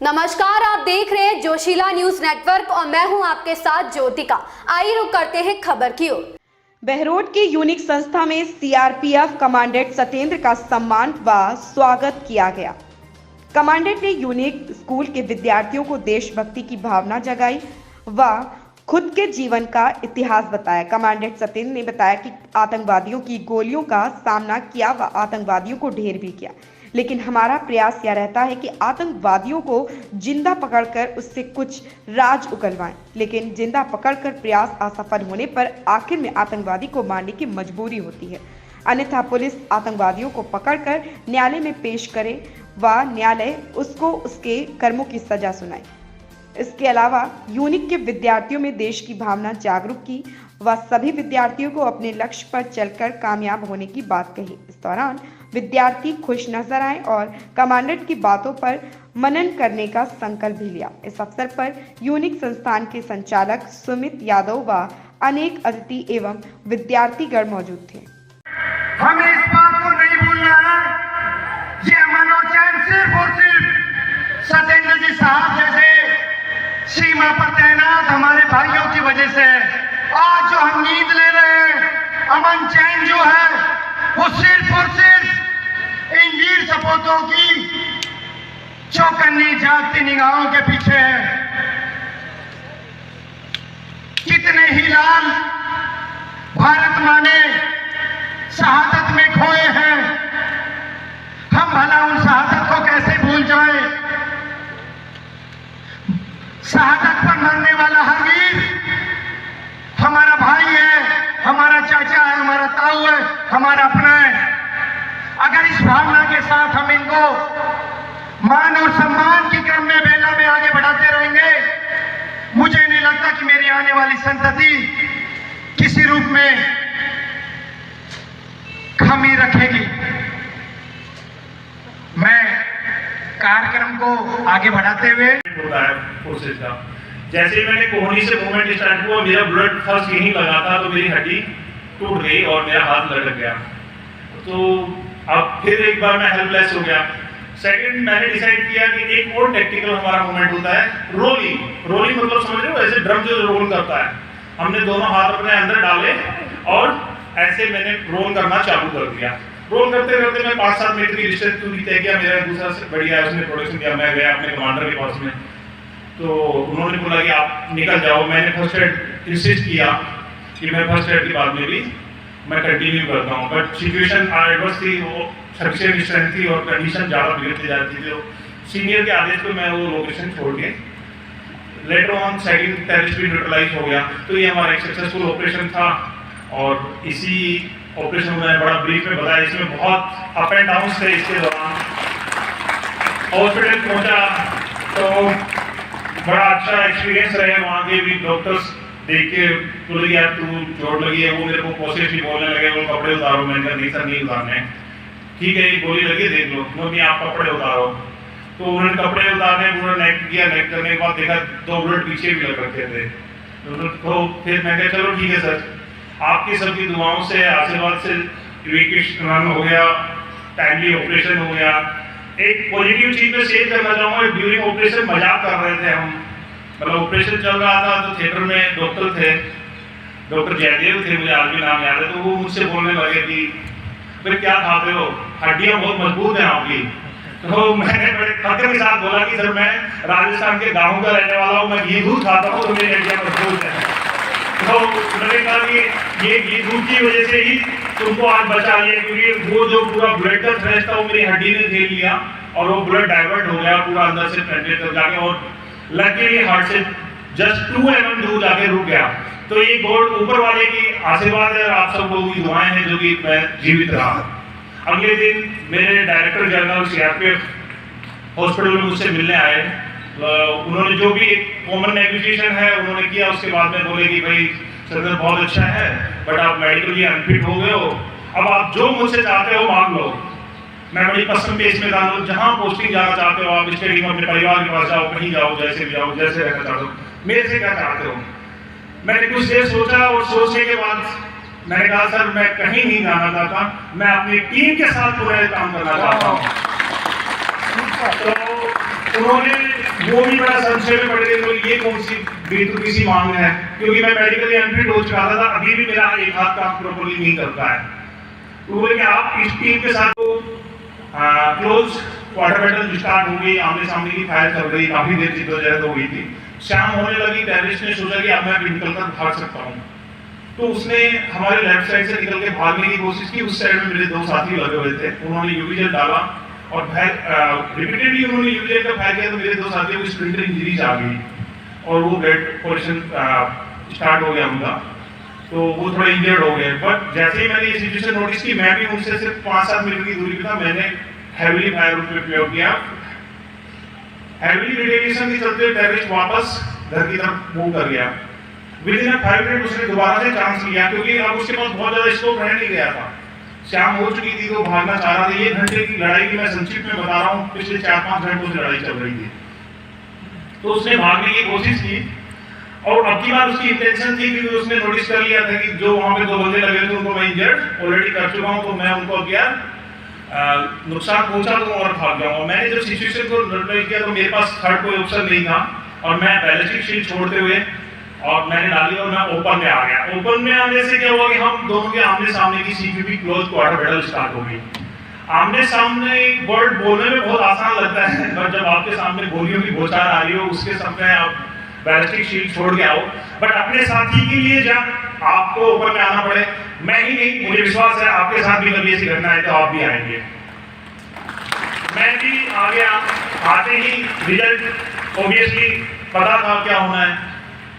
नमस्कार, आप देख रहे हैं जोशीला न्यूज नेटवर्क और मैं हूं आपके साथ ज्योतिका। आइए रुक करते हैं खबर की ओर। बहरोड की यूनिक संस्था में सीआरपीएफ कमांडेंट सत्येंद्र का सम्मान व स्वागत किया गया। कमांडेंट ने यूनिक स्कूल के विद्यार्थियों को देशभक्ति की भावना जगाई व खुद के जीवन का इतिहास बताया। कमांडेंट सत्येंद्र ने बताया कि आतंकवादियों की गोलियों का सामना किया व आतंकवादियों को ढेर भी किया, लेकिन हमारा प्रयास यह रहता है कि आतंकवादियों को जिंदा पकड़कर उससे कुछ राज उगलवाएं, लेकिन जिंदा पकड़कर प्रयास असफल होने पर आखिर में आतंकवादी को मारने की मजबूरी होती है, अन्यथा पुलिस आतंकवादियों को पकड़कर न्यायालय में पेश करे व न्यायालय उसको उसके कर्मों की सजा सुनाए। इसके अलावा यूनिक के विद्यार्थियों में देश की भावना जागरूक की व सभी विद्यार्थियों को अपने लक्ष्य पर चलकर कामयाब होने की बात कही। इस दौरान विद्यार्थी खुश नजर आए और कमांडेंट की बातों पर मनन करने का संकल्प भी लिया। इस अवसर पर यूनिक संस्थान के संचालक सुमित यादव व अनेक अतिथि एवं विद्यार्थीगण मौजूद थे। हमें इस बात को नहीं भूलना है, ये अमन और चैन सिर्फ और सिर्फ सत्येंद्र जी साहब जैसे सीमा पर तैनात हमारे भाइयों की वजह से आज जो हम नींद ले रहे हैं, अमन चैन जो है वो सिर्फ और सिर्फ इन वीर सपूतों की चौकन्नी जागती निगाहों के पीछे है। कितने ही लाल भारत माँ ने शहादत में खोए हैं, हम भला उन शहादत को कैसे भूल जाए। शहादत पर मरने वाला हर वीर हमारा भाई है, हमारा चाचा है, हमारा ताऊ है, हमारा अपना है। अगर इस भावना के साथ हम इनको मान और सम्मान की क्रम में बेला में आगे बढ़ाते रहेंगे, मुझे नहीं लगता कि मेरी आने वाली संतति किसी रूप में कमी रखेगी। मैं कार्यक्रम को आगे बढ़ाते हुए होता है फोर्सेज का, जैसे ही मैंने कोहनी से मूवमेंट स्टार्ट हुआ, मेरा ब्लड फर्स्ट यहीं लगा था तो मेरी हड्डी टूट गई और मेरा हाथ लटक गया। तो अब फिर एक बार मैं हेल्पलेस हो गया। सेकंड, मैंने डिसाइड किया कि एक और टेक्निकल हमारा मूवमेंट होता है रोलिंग मतलब समझ रहे हो, ऐसे ड्रम जो रोल करता है। हमने दोनों हाथ अपने अंदर डाले और ऐसे मैंने रोल करना चालू कर दिया। रोल करते करते मैं 5-7 मीटर की डिस्टेंस दूरी तय किया। मेरा दूसरा बढ़िया है, उसने प्रोडक्शन किया। मैं गया अपने कमांडर के पास में, तो उन्होंने बोला कि आप निकल जाओ। मैंने फर्स्ट एड इंसिस्ट किया कि मैं फर्स्ट एड के बाद में भी मैं कंटिन्यू करता हूँ, बट सिचुएशन एडवर्स थी, वो सफिशिएंट स्ट्रेंथ थी और कंडीशन ज़्यादा बिगड़ती जाती थी। तो सीनियर के आदेश पर मैं वो लोकेशन छोड़ के लेटर ऑन सेकंड टेररिस्ट भी न्यूट्रलाइज हो गया। तो ये हमारा एक सक्सेसफुल ऑपरेशन था और इसी ऑपरेशन में बड़ा ब्रीफ में बताया, इसमें बहुत अप एंड डाउन थे। इसके दौरान हॉस्पिटल पहुंचा तो बड़ा अच्छा एक्सपीरियंस रहे। वहाँ के भी डॉक्टर्स देख के बोले यार तू चोट लगी है, वो मेरे को पॉजिटिवली बोलने लगे, वो कपड़े उतारो। मैंने कहा नहीं सर नहीं उतारने। ठीक है, गोली लगी देख लो, नहीं आप कपड़े उतारो। तो उन्होंने कपड़े उतारने पूरा नेक किया। नेक करने के बाद देखा 2 बुलेट पीछे भी लग रखे थे। तो फिर मैं कहा चलो ठीक है सर, आपकी सबकी दुआओं से आशीर्वाद से इवैक्यूएशन रन हो गया, टाइमली ऑपरेशन हो गया। एक पॉजिटिव चीज में शेयर करना चाहूँगा, ड्यूरिंग ऑपरेशन मजाक कर रहे थे हम, मतलब ऑपरेशन चल रहा था तो थिएटर में डॉक्टर थे, डॉक्टर जयदेव थे, मुझे आज भी नाम याद है। तो वो मुझसे बोलने लगे कि फिर क्या खाते हो, हड्डियाँ बहुत मजबूत हैं आपकी। तो मैंने बड़े फख्र के साथ बोला कि सर मैं राजस्थान के गाँव का रहने वाला हूँ, मैं घी दूध खाता हूँ तो मेरी हड्डियाँ मजबूत हैं। तो उन्होंने कहा कि ये घी दूध की वजह से ही तुमको आज बचा लिया, क्योंकि वो जो पूरा ब्लड का थ्रेश था वो मेरी हड्डी ने झेल लिया और वो ब्लड डाइवर्ट हो गया पूरा अंदर से पेनिट्रेट कर जाके, और लकीली हार्ट से जस्ट 2 mm दूर जाके रुक गया। तो ये गॉड ऊपर वाले की आशीर्वाद है, आप सब लोगों की दुआएं हैं जो कि मैं जीवित रहा। अगले दिन मेरे डायरेक्टर जनरल सीआरपीएफ हॉस्पिटल में मुझसे मिलने आए। उन्होंने जो भी कॉमन नेगोशिएशन है उन्होंने किया। उसके बाद में बोले कि भाई सर बहुत अच्छा है, बट आप मेडिकली अनफिट हो गए हो, अब आप जो मुझसे चाहते हो मांग लो। मैं बड़ी पसंद पे इसमें डाल दूँ, जहाँ पोस्टिंग जाना चाहते हो आप, स्टेडियम अपने परिवार के पास जाओ, कहीं जाओ, जैसे भी जाओ, जैसे रहना चाहते हो, मेरे से क्या चाहते हो। मैंने कुछ देर सोचा और सोचने के बाद मैंने कहा सर मैं कहीं नहीं जाना चाहता, मैं अपनी टीम के साथ पूरा काम करना चाहता हूँ। तो उन्होंने वो भी बड़ा संशय में पड़ गए, तो ये कौन सी बेतुकी सी मांग है, क्योंकि मैं मेडिकली अनफिट हो चुका था, अभी भी मेरा एक हाथ काम प्रॉपर्ली नहीं करता है। तो बोले कि आप इस टीम के साथ तो क्लोज क्वार्टर बैटल स्टार्ट हो गई, आमने सामने की फायर चल रही, काफी देर जिद्दोजहद हो गई थी। शाम होने लगी, टेररिस्ट ने सोचा कि अब मैं भी निकल कर भाग सकता हूँ, तो उसने हमारे लेफ्ट साइड से निकल के भागने की कोशिश की। उस साइड में मेरे दो साथी लगे हुए थे, उन्होंने यूवी डाला और रिपीटेडली उन्होंने यूवी का फायर किया, तो मेरे दो साथियों को स्प्लिंटर इंजरीज आ गई और वो डेड पोजीशन स्टार्ट हो गया उनका, तो वो थोड़ा इंजर्ड हो गए। बट जैसे ही मैंने ये सिचुएशन नोटिस की, मैं भी उनसे सिर्फ 5-7 मीटर की दूरी पे था, मैंने हैवीली फायर उन पे प्रयोग किया। हैवीली रिटेलिएशन के चलते टेररिस्ट वापस घर की तरफ मूव कर गया। विद इन 5 मिनट उसने दोबारा से चांस लिया, क्योंकि अब उसके पास बहुत ज्यादा स्कोप रह नहीं गया था, शाम हो चुकी थी, तो भागना चाह रहा था। ये घंटे की लड़ाई की मैं संक्षिप्त में बता रहा हूँ, पिछले 4-5 घंटों से लड़ाई चल रही थी। तो उसने भागने की कोशिश की और अब की बार उसकी इंटेंशन थी, क्योंकि उसने नोटिस कर लिया था कि जो वहां पे 2 बंदे लगे थे उनको मैं इंजर्ड ऑलरेडी कर चुका हूं, तो मैं उनको अब यार नुकसान पहुंचा दूंगा और भाग जाऊंगा। मैंने जब सिचुएशन को नोटिस किया, तो मेरे पास थर्ड कोई ऑप्शन नहीं था और मैं बैलिस्टिक शील्ड छोड़ते हुए और मैंने डाली और मैं ओपन में आ गया। ओपन में आने से क्या हुआ कि हम दोनों के आमने सामने की CPP close quarter battle start हो गई। आमने सामने वर्ड बोलने में बहुत आसान लगता है, पर जब आपके सामने गोलियों की बौछार आ रही हो, उसके सामने आप बैलिस्टिक शील्ड छोड़ के आओ, बट अपने साथी के लिए जब आपको ओपन में आना पड़े, मैं ही नहीं, मुझे विश्वास है आपके साथ भी कभी ऐसी घटना है तो आप भी आएंगे। मैं भी आ गया, आते ही रिजल्ट ऑब्वियसली पता था क्या होना है।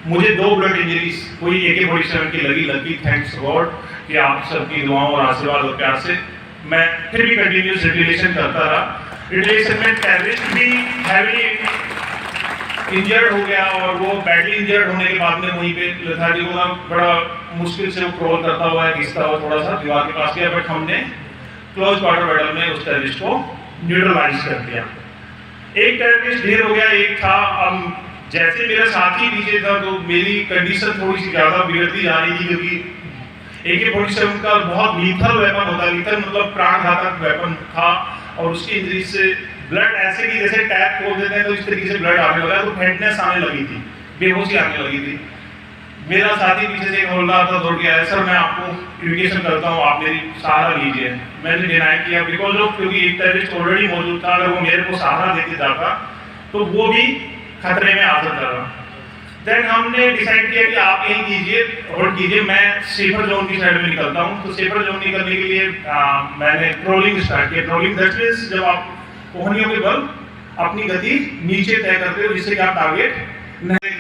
मुझे 2 ब्लड इंजरीज, कोई AK-47 की लगी, थैंक्स गॉड कि आप सबकी दुआओं और आशीर्वाद और प्यार से मैं फिर भी कंटिन्यूस रिटेलिएशन करता रहा। रिटेलिएशन में टेररिस्ट भी हैवीली इंजर्ड हो गया और वो बैडली इंजर्ड होने के बाद में वहीं पे लथार्जी को बड़ा मुश्किल से वो क्रॉल करता हुआ घिसता हुआ थोड़ा सा दीवार के पास गया, बट हमने क्लोज क्वार्टर बैटल में उस टेररिस्ट को न्यूट्रलाइज कर दिया। एक टेररिस्ट ढेर हो गया, एक था। अब जैसे मेरा साथी नीचे था, तो मेरी कंडीशन थोड़ी सी ज्यादा बिगड़ती जा रही थी, क्योंकि AK-47 का बहुत लीथल वेपन होता है, लीथल मतलब प्राणघातक वेपन था, और उसकी इंजरी से ब्लड ऐसे कि जैसे टैप खोल देते हैं तो इस तरीके से ब्लड आने लगा, तो फेंटनेस आने लगी थी, बेहोशी आने लगी थी। मेरा साथी पीछे से बोल रहा था, दौड़ के आया, सर मैं आपको इन्विटेशन करता हूँ, आप मेरी सहारा लीजिए। मैंने डिनाई किया बिकॉज ऑफ, क्योंकि एक टेररिस्ट ऑलरेडी मौजूद था, अगर वो मेरे को सहारा देके जाता तो वो भी खतरे में आ सकता था। देन हमने डिसाइड किया कि आप यही कीजिए, होल्ड कीजिए, मैं सेफर जोन की साइड में निकलता हूँ। तो सेफर जोन निकलने के लिए मैंने ट्रोलिंग स्टार्ट किया। ट्रोलिंग दैट मींस जब आप कोहनियों के बल अपनी गति नीचे तय करते हो, जिससे कि आप टारगेट नहीं।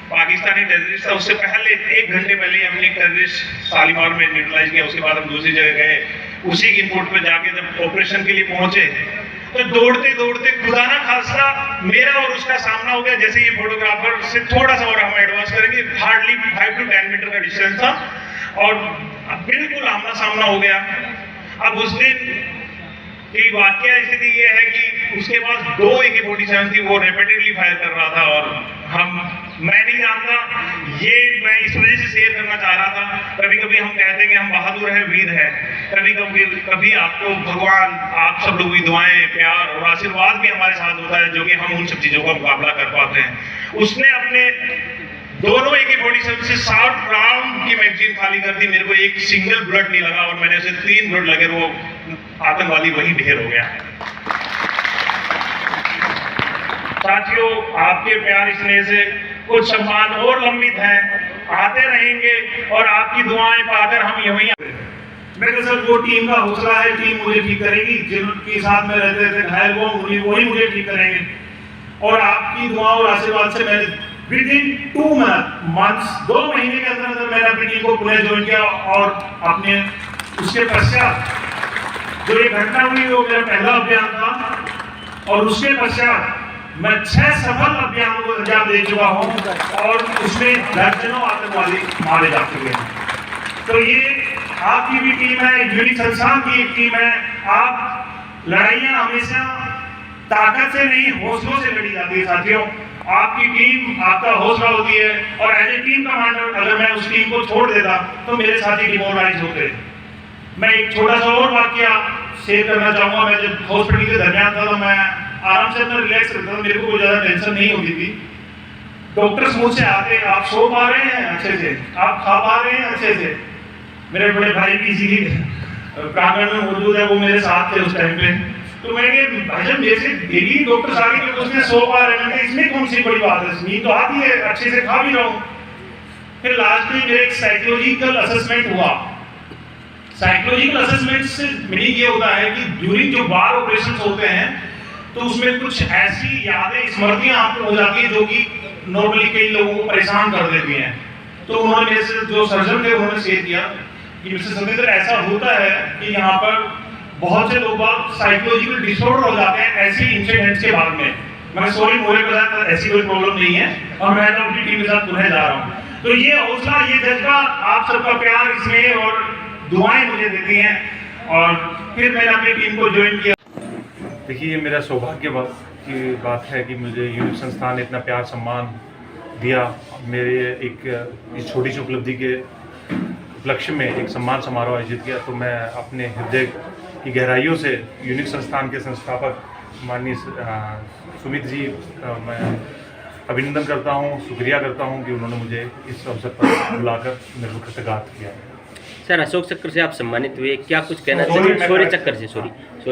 पाकिस्तानी टेररिस्ट था, उससे पहले 1 घंटे पहले हमने टेररिस्ट शालीमार में न्यूट्रलाइज किया। उसके बाद हम दूसरी जगह गए, उसी की इंपोर्ट पे जाके जब ऑपरेशन के लिए पहुंचे, तो दौड़ते दौड़ते खुदा ना खास्ता मेरा और उसका सामना हो गया। जैसे ये फोटोग्राफर से थोड़ा सा और हम एडवांस करेंगे, हार्डली 5 to 10 मीटर का डिस्टेंस था और बिल्कुल आमना सामना हो गया। अब उस दिन की वाकया स्थिति ये है कि उसके पास 2 AK-47 थी, वो रिपीटेडली फायर कर रहा था और मैं नहीं जानता, ये मैं इस वजह से शेयर करना चाह रहा था। कभी कभी हम कहते हैं कि हम बहादुर हैं, वीर हैं, कभी आपको भगवान, आप सब लोग की दुआएं, प्यार और आशीर्वाद भी हमारे साथ होता है, जो कि हम उन सब चीजों का मुकाबला कर पाते हैं। उसने अपने दोनों AK-47 से 60 राउंड की मैगजीन खाली कर दी, मेरे को एक सिंगल बुलेट नहीं लगा और मैंने उसे 3 बुलेट लगे, वो आतंकवादी वहीं ढेर हो गया। साथियों, आपके प्यार स्नेह से कुछ सम्मान और लंबित है, आते रहेंगे और आपकी दुआएं पाकर हम यहीं। मेरे सर वो टीम का हौसला है, टीम मुझे ठीक करेगी, जिनके साथ में रहते थे घायल वही मुझे ठीक करेंगे। और आपकी दुआ और आशीर्वाद से मैंने विद इन 2 मंथ्स 2 महीने के अंदर अंदर मैंने अपनी टीम को पुनः ज्वाइन किया और अपने उसके पश्चात जो ये घटना हुई वो मेरा पहला अभियान था और उसके पश्चात मैं 6 सफल अभियानों को अंजाम दे चुका हूं और उसमें दर्जनों आतंकवादी मारे जा चुके हैं। तो ये आपकी भी टीम है, यूनिक संस्थान की एक टीम है। आप लड़ाइयां हमेशा ताकत से नहीं, हौसलों से लड़ी जाती है। साथियों, आपकी टीम आपका हौसला होती है और एज ए टीम कमांडर अगर मैं उस टीम को छोड़ देता तो मेरे साथी डिमोरलाइज होते। मैं एक छोटा सा और वाकया शेयर करना चाहूंगा। मैं जब हॉस्पिटल के दरमियान था तो मैं आराम से अपना रिलैक्स रहता था, मेरे को कोई ज़्यादा टेंशन नहीं होती थी। डॉक्टर्स मुझसे आते, आप सो पा रहे हैं अच्छे से, आप खा पा रहे हैं अच्छे से। मेरे बड़े भाई भी इसी प्रांगण में मौजूद है, वो मेरे साथ थे उस टाइम पे। तो मैंने भाईजान जैसे डेली डॉक्टर्स आगे कि उसने सो पा रहे हैं, इसमें कौन सी बड़ी बात है, नींद तो आती है, अच्छे से खा भी रहा हूँ। फिर लास्ट में मेरा एक साइकोलॉजिकल असेसमेंट हुआ। साइकोलॉजिकल असेसमेंट से मीनिंग ये होता है कि ड्यूरिंग जो बार ऑपरेशन होते हैं तो उसमें कुछ ऐसी यादें, स्मृतियां आपको हो जाती है जो कि नॉर्मली कई लोगों को परेशान कर देती हैं। तो उन्होंने मेरे से, जो सर्जन थे, उन्होंने शेयर किया कि मिस्टर सतेंद्र, ऐसा होता है कि यहाँ पर बहुत से लोग साइकोलॉजिकल डिसऑर्डर हो जाते हैं ऐसे इंसिडेंट्स के बाद में। मैं सॉरी मोरे के साथ ऐसी कोई प्रॉब्लम नहीं है और मैं तो अपनी टीम के साथ पुनः जा रहा हूँ। तो ये हौसला, ये जज्बा, आप सबका प्यार इसमें और दुआएं मुझे देती हैं, और फिर मैंने अपनी टीम को ज्वाइन किया। देखिए, ये मेरा सौभाग्य की बात है कि मुझे यूनिक संस्थान ने इतना प्यार सम्मान दिया। मेरे एक छोटी सी उपलब्धि के उपलक्ष्य में एक सम्मान समारोह आयोजित किया, तो मैं अपने हृदय की गहराइयों से यूनिक संस्थान के संस्थापक माननीय सुमित जी मैं अभिनंदन करता हूँ, शुक्रिया करता हूँ कि उन्होंने मुझे इस अवसर पर बुलाकर मेरे को कृतज्ञता किया। सर, अशोक चक्र से आप सम्मानित हुए, क्या कुछ कहना चाहेंगे? शौर्य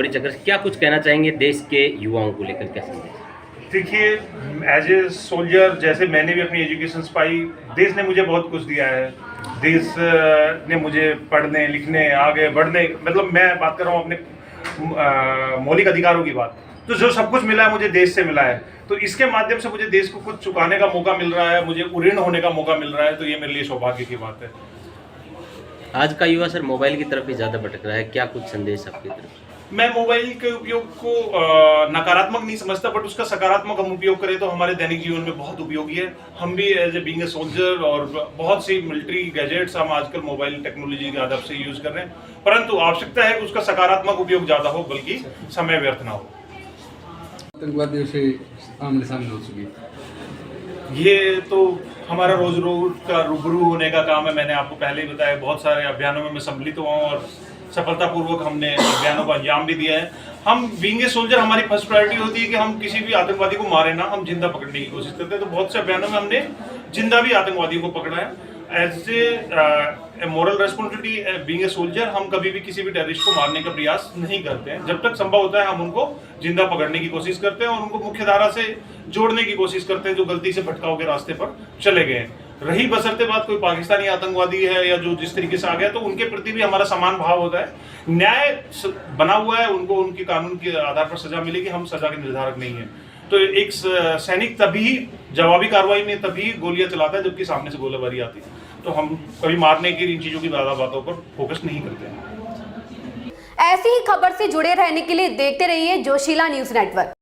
चक्र से क्या कुछ कहना चाहेंगे देश के युवाओं को लेकर, क्या संदेश? देखिए, एज ए सोल्जर जैसे मैंने भी अपनी एजुकेशन पाई, देश ने मुझे बहुत कुछ दिया है। देश ने मुझे पढ़ने, लिखने, आगे बढ़ने, मतलब मैं बात कर रहा हूँ अपने मौलिक अधिकारों की बात, तो जो सब कुछ मिला है मुझे देश से मिला है। तो इसके माध्यम से मुझे देश को कुछ चुकाने का मौका मिल रहा है, मुझे ऋण होने का मौका मिल रहा है, तो ये मेरे लिए सौभाग्य की बात है। आज का युवा सर मोबाइल की तरफ ही ज़्यादा भटक रहा है, क्या कुछ संदेश आपकी तरफ? मैं मोबाइल के उपयोग को नकारात्मक नहीं समझता, बट उसका सकारात्मक हम उपयोग करें तो हमारे दैनिक जीवन में बहुत उपयोगी है। हम भी as a being a soldier और बहुत सी मिलिट्री गैजेट्स हम आजकल मोबाइल टेक्नोलॉजी के आधार से यूज कर रहे हैं, परंतु आवश्यकता है कि उसका सकारात्मक उपयोग ज़्यादा हो, बल्कि समय व्यर्थ ना हो। आतंकवादियों से आमने सामने हो चुकी, ये तो हमारा रोज का रूबरू होने का काम है। मैंने आपको पहले ही बताया, बहुत सारे अभियानों में मैं सम्मिलित हुआ हूँ और सफलतापूर्वक हमने अभियानों को अंजाम भी दिया है। हम बीइंग ए सोल्जर, हमारी फर्स्ट प्रायोरिटी होती है कि हम किसी भी आतंकवादी को मारे ना, हम जिंदा पकड़ने की कोशिश करते हैं। तो बहुत से अभियानों में हमने जिंदा भी आतंकवादियों को पकड़ा है। As a moral responsibility being a soldier, हम कभी भी किसी भी टेररिस्ट को मारने का प्रयास नहीं करते हैं। जब तक संभव होता है हम उनको जिंदा पकड़ने की कोशिश करते हैं और उनको मुख्य धारा से जोड़ने की कोशिश करते हैं जो गलती से भटकाव के रास्ते पर चले गए हैं। रही बशर्ते बात कोई पाकिस्तानी आतंकवादी है या जो जिस तरीके से आ गया, तो उनके प्रति भी हमारा समान भाव होता है। न्याय बना हुआ है, उनको उनके कानून के आधार पर सजा मिलेगी, हम सजा के निर्धारक नहीं है। तो एक सैनिक तभी जवाबी कार्रवाई में तभी गोलियां चलाता है जबकि सामने से गोलीबारी आती है। तो हम कभी मारने की इन चीजों की ज्यादा बातों पर फोकस नहीं करते हैं। ऐसी ही खबर से जुड़े रहने के लिए देखते रहिए जोशीला न्यूज नेटवर्क।